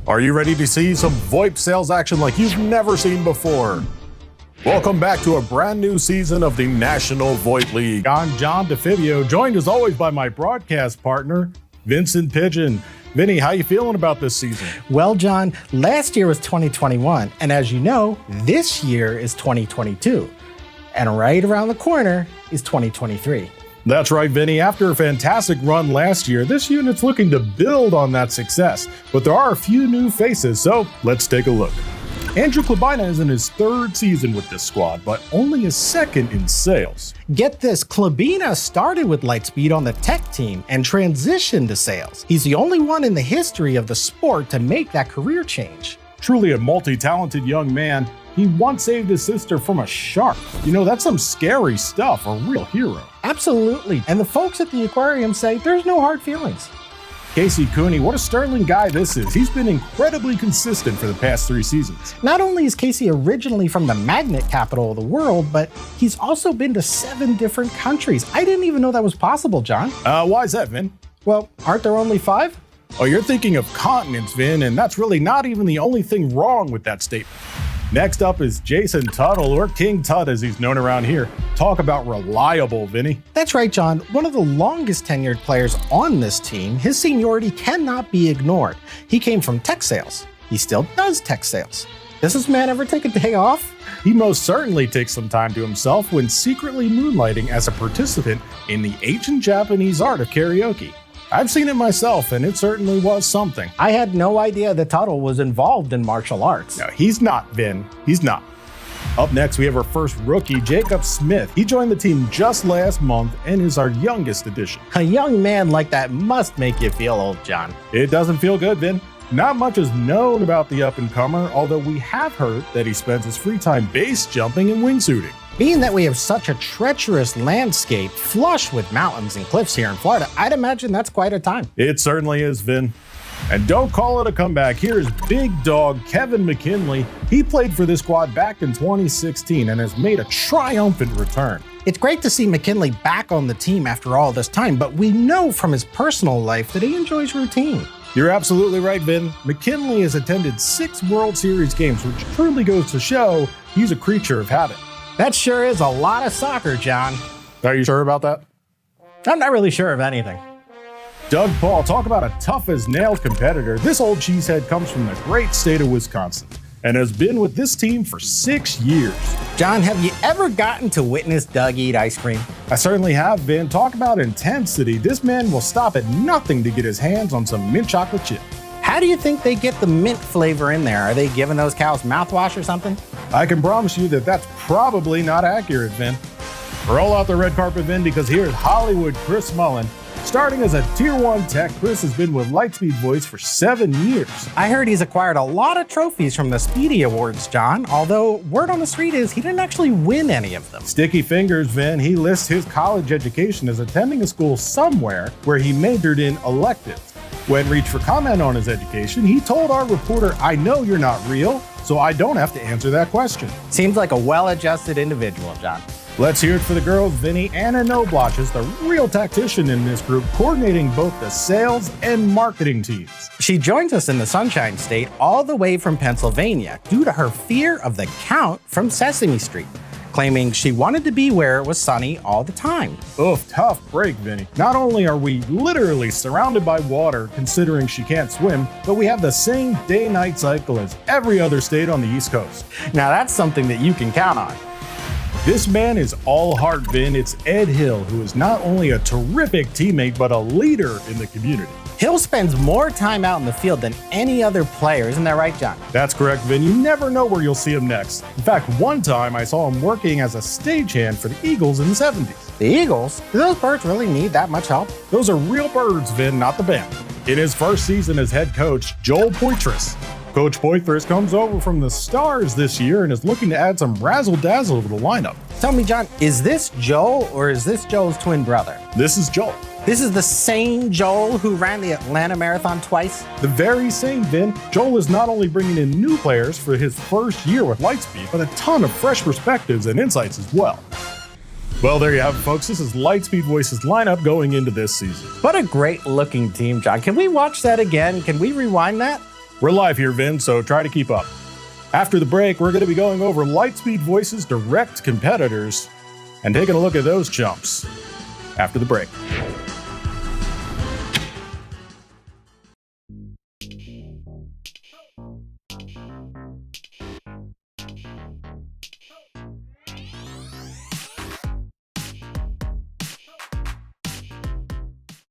Are you ready to see some VoIP sales action like you've never seen before? Welcome back to a brand new season of the National VoIP League. I'm John DeFibio, joined as always by my broadcast partner, Vincent Pigeon. Vinny, how you feeling about this season? Well, John, last year was 2021, and as you know, this year is 2022. And right around the corner is 2023. That's right, Vinny. After a fantastic run last year, this unit's looking to build on that success. But there are a few new faces, so let's take a look. Andrew Chlebina is in his third season with this squad, but only his second in sales. Get this, Chlebina started with Lightspeed on the tech team and transitioned to sales. He's the only one in the history of the sport to make that career change. Truly a multi-talented young man. He once saved his sister from a shark. You know, that's some scary stuff, a real hero. Absolutely, and the folks at the aquarium say there's no hard feelings. Casey Cooney, what a sterling guy this is. He's been incredibly consistent for the past 3 seasons. Not only is Casey originally from the magnet capital of the world, but he's also been to 7 different countries. I didn't even know that was possible, John. Why is that, Vin? Well, aren't there only 5? Oh, you're thinking of continents, Vin, and that's really not even the only thing wrong with that statement. Next up is Jason Tuttle, or King Tut as he's known around here. Talk about reliable, Vinny. That's right, John. One of the longest tenured players on this team, his seniority cannot be ignored. He came from tech sales. He still does tech sales. Does this man ever take a day off? He most certainly takes some time to himself when secretly moonlighting as a participant in the ancient Japanese art of karaoke. I've seen it myself, and it certainly was something. I had no idea that Tuttle was involved in martial arts. No, he's not, Vin. He's not. Up next, we have our first rookie, Jacob Smith. He joined the team just last month and is our youngest addition. A young man like that must make you feel old, John. It doesn't feel good, Vin. Not much is known about the up-and-comer, although we have heard that he spends his free time base jumping and wingsuiting. Being that we have such a treacherous landscape flush with mountains and cliffs here in Florida, I'd imagine that's quite a time. It certainly is, Vin. And don't call it a comeback. Here's big dog Kevin McKinlay. He played for this squad back in 2016 and has made a triumphant return. It's great to see McKinlay back on the team after all this time, but we know from his personal life that he enjoys routine. You're absolutely right, Vin. McKinlay has attended 6 World Series games, which truly goes to show he's a creature of habit. That sure is a lot of soccer, John. Are you sure about that? I'm not really sure of anything. Doug Paul, talk about a tough-as-nails competitor. This old cheesehead comes from the great state of Wisconsin and has been with this team for 6 years. John, have you ever gotten to witness Doug eat ice cream? I certainly have, Vin. Talk about intensity. This man will stop at nothing to get his hands on some mint chocolate chip. How do you think they get the mint flavor in there? Are they giving those cows mouthwash or something? I can promise you that that's probably not accurate, Vin. Roll out the red carpet, Vin, because here's Hollywood Chris Mullan. Starting as a Tier 1 tech, Chris has been with Lightspeed Voice for 7 years. I heard he's acquired a lot of trophies from the Speedy Awards, John, although word on the street is he didn't actually win any of them. Sticky fingers, Vin. He lists his college education as attending a school somewhere where he majored in electives. When reached for comment on his education, he told our reporter, "I know you're not real, so I don't have to answer that question." Seems like a well-adjusted individual, John. Let's hear it for the girls, Vinny. Anna Knoblach is the real tactician in this group, coordinating both the sales and marketing teams. She joins us in the Sunshine State all the way from Pennsylvania due to her fear of the Count from Sesame Street, claiming she wanted to be where it was sunny all the time. Oof, tough break, Vinny. Not only are we literally surrounded by water, considering she can't swim, but we have the same day-night cycle as every other state on the East Coast. Now that's something that you can count on. This man is all heart, Vin. It's Ed Hill, who is not only a terrific teammate, but a leader in the community. Hill spends more time out in the field than any other player, isn't that right, John? That's correct, Vin. You never know where you'll see him next. In fact, one time I saw him working as a stagehand for the Eagles in the 70s. The Eagles? Do those birds really need that much help? Those are real birds, Vin, not the band. In his first season as head coach, Joel Poythress. Coach Poythress comes over from the Stars this year and is looking to add some razzle-dazzle to the lineup. Tell me, John, is this Joel or is this Joel's twin brother? This is Joel. This is the same Joel who ran the Atlanta Marathon twice? The very same, Vin. Joel is not only bringing in new players for his first year with Lightspeed, but a ton of fresh perspectives and insights as well. Well, there you have it, folks. This is Lightspeed Voice's lineup going into this season. What a great looking team, John. Can we watch that again? Can we rewind that? We're live here, Vin, so try to keep up. After the break, we're going to be going over Lightspeed Voice's direct competitors and taking a look at those chumps. After the break.